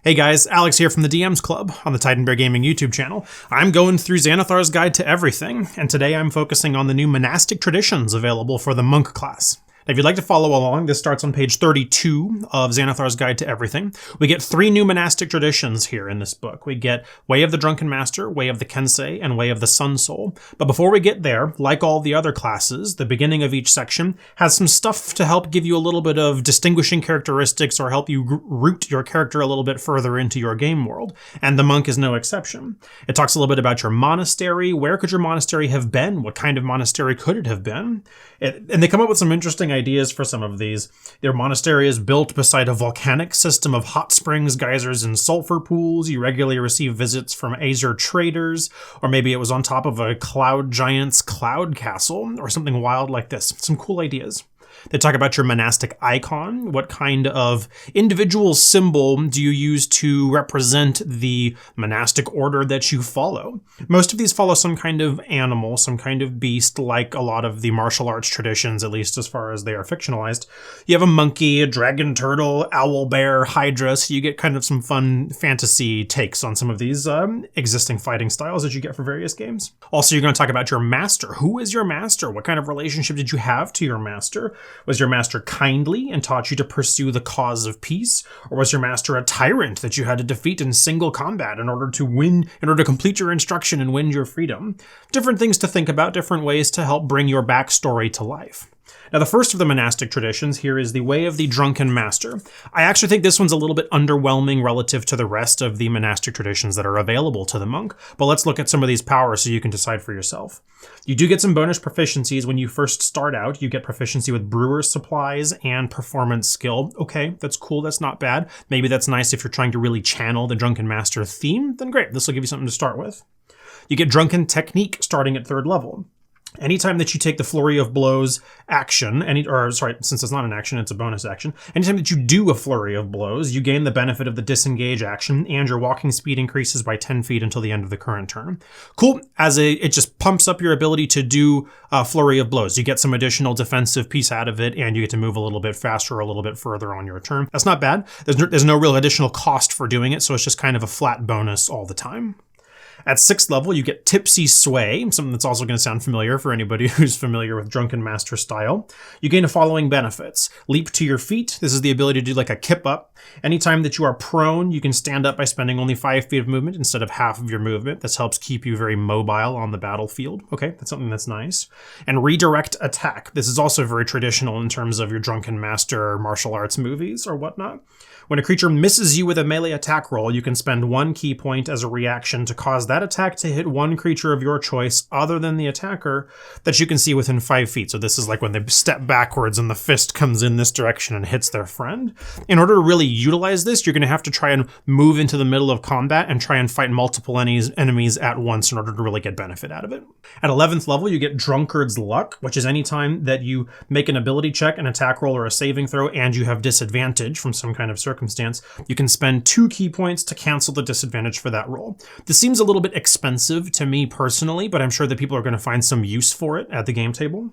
Hey guys, Alex here from the DMs Club on the Titan Bear Gaming YouTube channel. I'm going through Xanathar's Guide to Everything, and today I'm focusing on the new monastic traditions available for the monk class. Now, if you'd like to follow along, this starts on page 32 of Xanathar's Guide to Everything. We get 3 new monastic traditions here in this book. We get Way of the Drunken Master, Way of the Kensei, and Way of the Sun Soul. But before we get there, like all the other classes, the beginning of each section has some stuff to help give you a little bit of distinguishing characteristics or help you root your character a little bit further into your game world. And the monk is no exception. It talks a little bit about your monastery. Where could your monastery have been? What kind of monastery could it have been? And they come up with some interesting ideas for some of these. Their monastery is built beside a volcanic system of hot springs, geysers, and sulfur pools. You regularly receive visits from Azer traders, or maybe it was on top of a cloud giant's cloud castle, or something wild like this. Some cool ideas. They talk about your monastic icon. What kind of individual symbol do you use to represent the monastic order that you follow? Most of these follow some kind of animal, some kind of beast, like a lot of the martial arts traditions, at least as far as they are fictionalized. You have a monkey, a dragon turtle, owl bear, hydra, so you get kind of some fun fantasy takes on some of these existing fighting styles that you get for various games. Also, you're going to talk about your master. Who is your master? What kind of relationship did you have to your master? Was your master kindly and taught you to pursue the cause of peace? Or was your master a tyrant that you had to defeat in single combat in order to complete your instruction and win your freedom? Different things to think about, different ways to help bring your backstory to life. Now, the first of the monastic traditions here is the Way of the Drunken Master. I actually think this one's a little bit underwhelming relative to the rest of the monastic traditions that are available to the monk, but let's look at some of these powers so you can decide for yourself. You do get some bonus proficiencies when you first start out. You get proficiency with brewer's supplies and performance skill. Okay, that's cool, that's not bad. Maybe that's nice if you're trying to really channel the Drunken Master theme, then great, this will give you something to start with. You get Drunken Technique starting at 3rd level. Anytime that you take the Flurry of Blows action, since it's not an action, it's a bonus action. Anytime that you do a Flurry of Blows, you gain the benefit of the Disengage action, and your walking speed increases by 10 feet until the end of the current turn. Cool, it just pumps up your ability to do a Flurry of Blows. You get some additional defensive piece out of it, and you get to move a little bit faster or a little bit further on your turn. That's not bad. There's no real additional cost for doing it, so it's just kind of a flat bonus all the time. At 6th level, you get Tipsy Sway, something that's also going to sound familiar for anybody who's familiar with Drunken Master style. You gain the following benefits. Leap to your feet. This is the ability to do like a kip up. Anytime that you are prone, you can stand up by spending only 5 feet of movement instead of half of your movement. This helps keep you very mobile on the battlefield. Okay, that's something that's nice. And Redirect Attack. This is also very traditional in terms of your Drunken Master martial arts movies or whatnot. When a creature misses you with a melee attack roll, you can spend 1 key point as a reaction to cause that attack to hit one creature of your choice other than the attacker that you can see within 5 feet. So this is like when they step backwards and the fist comes in this direction and hits their friend. In order to really utilize this, you're going to have to try and move into the middle of combat and try and fight multiple enemies at once in order to really get benefit out of it. At 11th level, you get Drunkard's Luck, which is any time that you make an ability check, an attack roll, or a saving throw, and you have disadvantage from some kind of circumstance, you can spend 2 key points to cancel the disadvantage for that roll. This seems a little bit expensive to me personally, but I'm sure that people are going to find some use for it at the game table.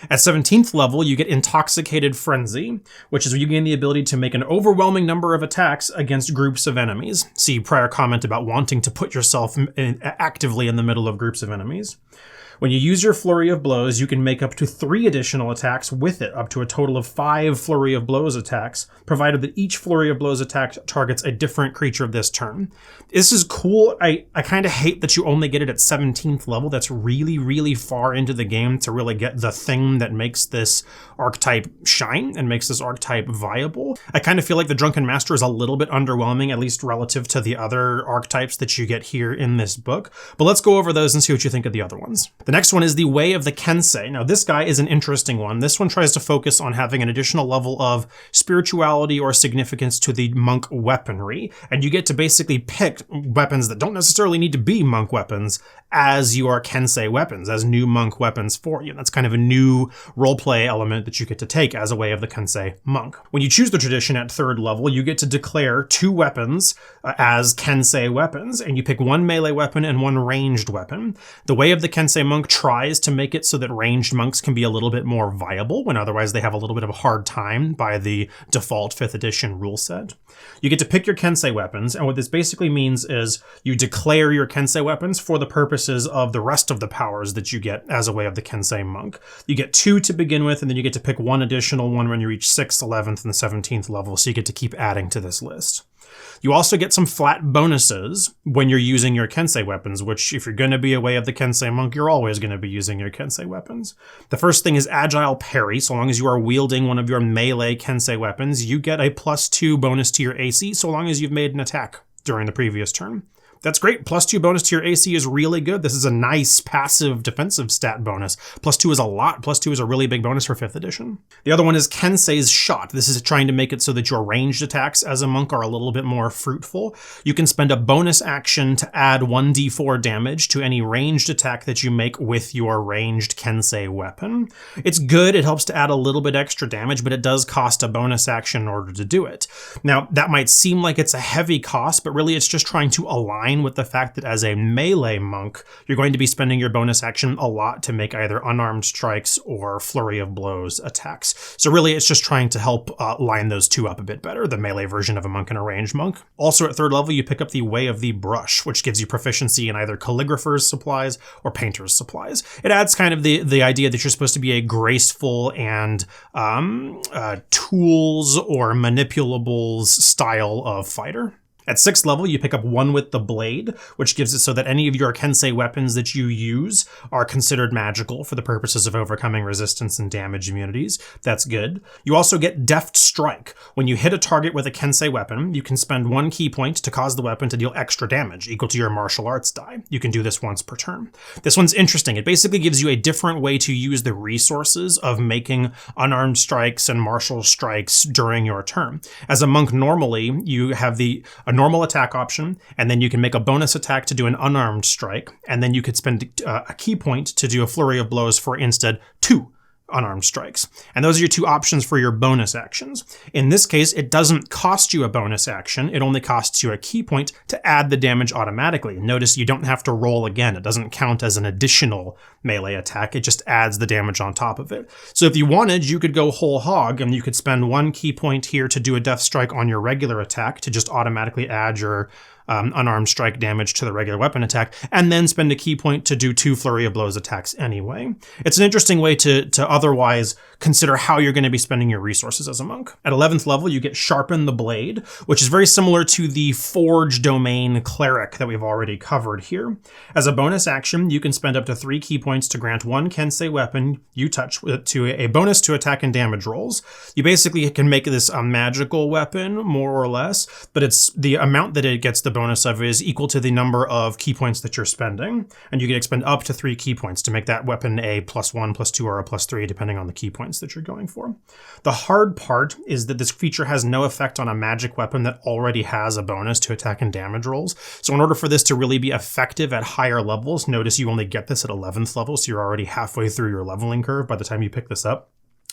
At 17th level, you get Intoxicated Frenzy, which is where you gain the ability to make an overwhelming number of attacks against groups of enemies. See prior comment about wanting to put yourself actively in the middle of groups of enemies. When you use your Flurry of Blows, you can make up to 3 additional attacks with it, up to a total of 5 Flurry of Blows attacks, provided that each Flurry of Blows attack targets a different creature of this turn. This is cool. I kind of hate that you only get it at 17th level. That's really, really far into the game to really get the thing that makes this archetype shine and makes this archetype viable. I kind of feel like the Drunken Master is a little bit underwhelming, at least relative to the other archetypes that you get here in this book. But let's go over those and see what you think of the other ones. The next one is the Way of the Kensei. Now, this guy is an interesting one. This one tries to focus on having an additional level of spirituality or significance to the monk weaponry, and you get to basically pick weapons that don't necessarily need to be monk weapons as your Kensei weapons, as new monk weapons for you. That's kind of a new roleplay element that you get to take as a Way of the Kensei monk. When you choose the tradition at 3rd level, you get to declare 2 weapons as Kensei weapons, and you pick 1 melee weapon and 1 ranged weapon. The Way of the Kensei monk monk tries to make it so that ranged monks can be a little bit more viable when otherwise they have a little bit of a hard time by the default 5th edition rule set. You get to pick your Kensei weapons, and what this basically means is you declare your Kensei weapons for the purposes of the rest of the powers that you get as a way of the Kensei monk. You get 2 to begin with, and then you get to pick 1 additional one when you reach 6th, 11th, and 17th level, so you get to keep adding to this list. You also get some flat bonuses when you're using your Kensei weapons, which if you're going to be a way of the Kensei monk, you're always going to be using your Kensei weapons. The first thing is agile parry. So long as you are wielding one of your melee Kensei weapons, you get a +2 bonus to your AC so long as you've made an attack during the previous turn. That's great. +2 bonus to your AC is really good. This is a nice passive defensive stat bonus. +2 is a lot. +2 is a really big bonus for 5th edition. The other one is Kensei's Shot. This is trying to make it so that your ranged attacks as a monk are a little bit more fruitful. You can spend a bonus action to add 1d4 damage to any ranged attack that you make with your ranged Kensei weapon. It's good. It helps to add a little bit extra damage, but it does cost a bonus action in order to do it. Now, that might seem like it's a heavy cost, but really it's just trying to align with the fact that as a melee monk, you're going to be spending your bonus action a lot to make either unarmed strikes or flurry of blows attacks. So really, it's just trying to help line those two up a bit better, the melee version of a monk and a ranged monk. Also at 3rd level, you pick up the Way of the Brush, which gives you proficiency in either calligrapher's supplies or painter's supplies. It adds kind of the idea that you're supposed to be a graceful and tools or manipulables style of fighter. At 6th level, you pick up One with the Blade, which gives it so that any of your Kensei weapons that you use are considered magical for the purposes of overcoming resistance and damage immunities. That's good. You also get Deft Strike. When you hit a target with a Kensei weapon, you can spend 1 key point to cause the weapon to deal extra damage, equal to your martial arts die. You can do this once per turn. This one's interesting. It basically gives you a different way to use the resources of making unarmed strikes and martial strikes during your turn. As a monk, normally, you have a normal attack option, and then you can make a bonus attack to do an unarmed strike, and then you could spend a key point to do a flurry of blows for instead 2 unarmed strikes. And those are your 2 options for your bonus actions. In this case, it doesn't cost you a bonus action. It only costs you a key point to add the damage automatically. Notice you don't have to roll again. It doesn't count as an additional melee attack. It just adds the damage on top of it. So if you wanted, you could go whole hog and you could spend 1 key point here to do a death strike on your regular attack to just automatically add your unarmed strike damage to the regular weapon attack, and then spend a key point to do 2 flurry of blows attacks anyway. It's an interesting way to otherwise consider how you're going to be spending your resources as a monk. At 11th level, you get Sharpen the Blade, which is very similar to the Forge Domain Cleric that we've already covered here. As a bonus action, you can spend up to 3 key points to grant 1 Kensei weapon you touch to a bonus to attack and damage rolls. You basically can make this a magical weapon, more or less, but it's the amount that it gets the bonus of is equal to the number of key points that you're spending, and you can expend up to 3 key points to make that weapon a +1, +2, or a +3, depending on the key points that you're going for. The hard part is that this feature has no effect on a magic weapon that already has a bonus to attack and damage rolls. So in order for this to really be effective at higher levels, notice you only get this at 11th level, so you're already halfway through your leveling curve by the time you pick this up.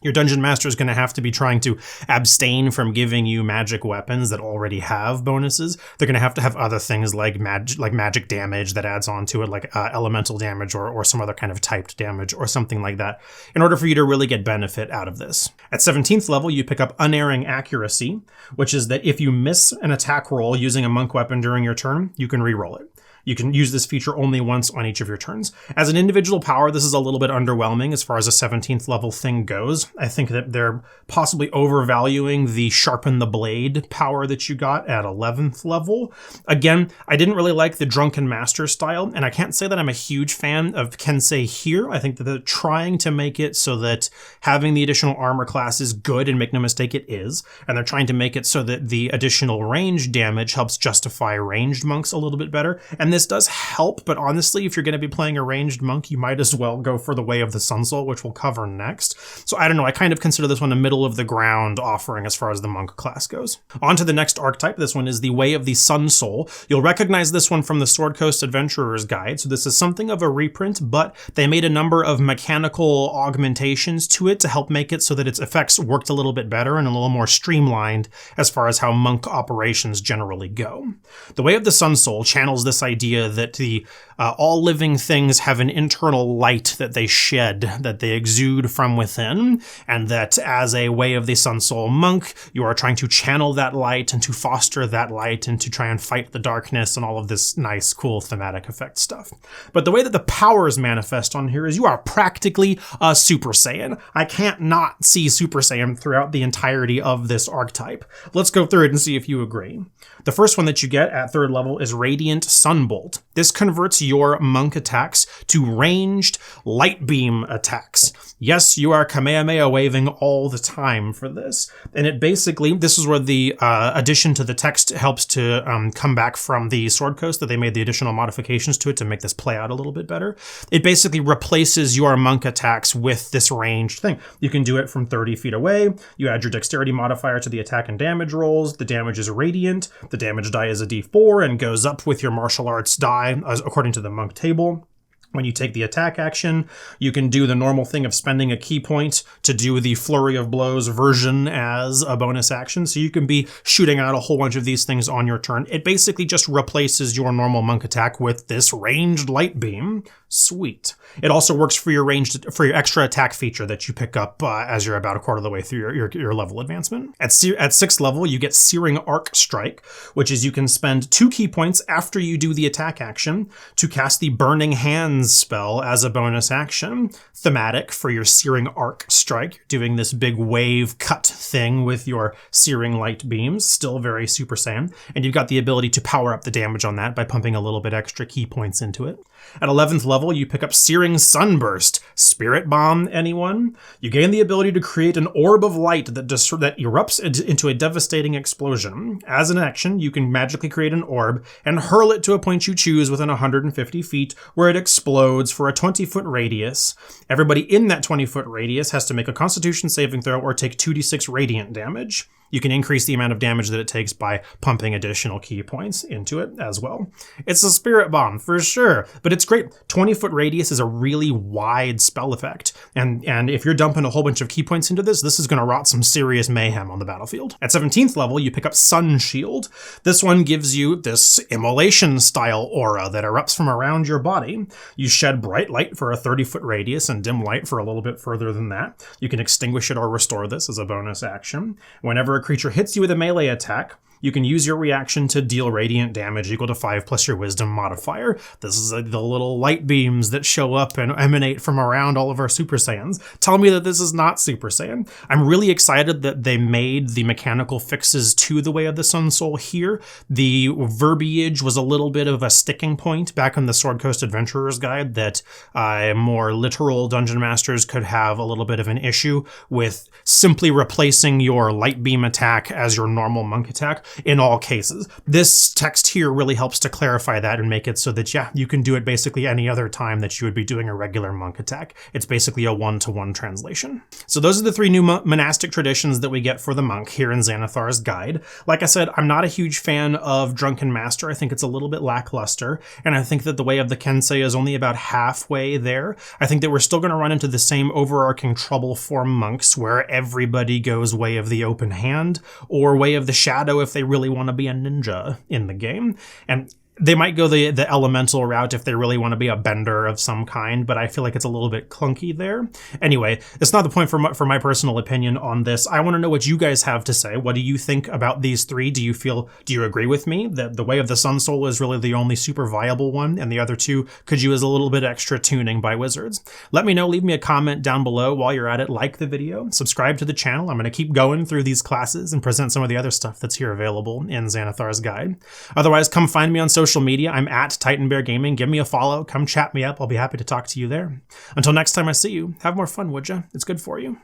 Your Dungeon Master is going to have to be trying to abstain from giving you magic weapons that already have bonuses. They're going to have other things like magic damage that adds on to it, like elemental damage or some other kind of typed damage or something like that, in order for you to really get benefit out of this. At 17th level, you pick up Unerring Accuracy, which is that if you miss an attack roll using a monk weapon during your turn, you can re-roll it. You can use this feature only once on each of your turns. As an individual power, this is a little bit underwhelming as far as a 17th level thing goes. I think that they're possibly overvaluing the Sharpen the Blade power that you got at 11th level. Again, I didn't really like the Drunken Master style, and I can't say that I'm a huge fan of Kensei here. I think that they're trying to make it so that having the additional armor class is good, and make no mistake, it is. And they're trying to make it so that the additional range damage helps justify ranged monks a little bit better. And this does help, but honestly, if you're going to be playing a ranged monk, you might as well go for the Way of the Sun Soul, which we'll cover next. So I don't know, I kind of consider this one a middle of the ground offering as far as the monk class goes. On to the next archetype. This one is the Way of the Sun Soul. You'll recognize this one from the Sword Coast Adventurer's Guide. So this is something of a reprint, but they made a number of mechanical augmentations to it to help make it so that its effects worked a little bit better and a little more streamlined as far as how monk operations generally go. The Way of the Sun Soul channels this idea idea that all living things have an internal light that they shed, that they exude from within, and that as a way of the Sun Soul monk, you are trying to channel that light and to foster that light and to try and fight the darkness and all of this nice, cool thematic effect stuff. But the way that the powers manifest on here is you are practically a Super Saiyan. I can't not see Super Saiyan throughout the entirety of this archetype. Let's go through it and see if you agree. The first one that you get at 3rd level is Radiant Sunbolt. This converts your monk attacks to ranged light beam attacks. Yes, you are Kamehameha waving all the time for this. And it basically, this is where the addition to the text helps to come back from the Sword Coast, that they made the additional modifications to it to make this play out a little bit better. It basically replaces your monk attacks with this ranged thing. You can do it from 30 feet away. You add your dexterity modifier to the attack and damage rolls. The damage is radiant. The damage die is a d4 and goes up with your martial arts die according to the monk table. When you take the attack action, you can do the normal thing of spending a key point to do the flurry of blows version as a bonus action. So you can be shooting out a whole bunch of these things on your turn. It basically just replaces your normal monk attack with this ranged light beam. Sweet. It also works for your your extra attack feature that you pick up as you're about a quarter of the way through your level advancement. At 6th level, you get Searing Arc Strike, which is you can spend 2 key points after you do the attack action to cast the Burning Hands spell as a bonus action. Thematic for your Searing Arc Strike. You're doing this big wave cut thing with your searing light beams, still very Super Saiyan, and you've got the ability to power up the damage on that by pumping a little bit extra key points into it. At 11th level, you pick up Searing Sunburst. Spirit Bomb, anyone? You gain the ability to create an orb of light that erupts into a devastating explosion. As an action, you can magically create an orb and hurl it to a point you choose within 150 feet, where it explodes for a 20-foot radius. Everybody in that 20-foot radius has to make a Constitution saving throw or take 2d6 radiant damage. You can increase the amount of damage that it takes by pumping additional key points into it as well. It's a Spirit Bomb for sure, but it's great. 20-foot radius is a really wide spell effect, and if you're dumping a whole bunch of key points into this is going to wrought some serious mayhem on the battlefield. At 17th level, you pick up Sun Shield. This one gives you this immolation style aura that erupts from around your body. You shed bright light for a 30-foot radius and dim light for a little bit further than that. You can extinguish it or restore this as a bonus action. Whenever a creature hits you with a melee attack, you can use your reaction to deal radiant damage equal to 5 plus your wisdom modifier. This is the little light beams that show up and emanate from around all of our Super Saiyans. Tell me that this is not Super Saiyan. I'm really excited that they made the mechanical fixes to the Way of the Sun Soul here. The verbiage was a little bit of a sticking point back in the Sword Coast Adventurer's Guide that more literal dungeon masters could have a little bit of an issue with simply replacing your light beam attack as your normal monk attack in all cases. This text here really helps to clarify that and make it so that, yeah, you can do it basically any other time that you would be doing a regular monk attack. It's basically a one-to-one translation. So those are the 3 new monastic traditions that we get for the monk here in Xanathar's Guide. Like I said, I'm not a huge fan of Drunken Master. I think it's a little bit lackluster, and I think that the Way of the Kensei is only about halfway there. I think that we're still going to run into the same overarching trouble for monks where everybody goes Way of the Open Hand or Way of the Shadow if they really want to be a ninja in the game. And they might go the elemental route if they really want to be a bender of some kind, but I feel like it's a little bit clunky there. Anyway, it's not the point for my personal opinion on this. I want to know what you guys have to say. What do you think about these 3? Do you agree with me that the Way of the Sun Soul is really the only super viable one, and the other 2 could use a little bit extra tuning by wizards? Let me know. Leave me a comment down below. While you're at it, like the video, subscribe to the channel. I'm going to keep going through these classes and present some of the other stuff that's here available in Xanathar's Guide. Otherwise, come find me on social media. I'm at Titan Bear Gaming. Give me a follow. Come chat me up. I'll be happy to talk to you there. Until next time I see you, have more fun, would ya? It's good for you.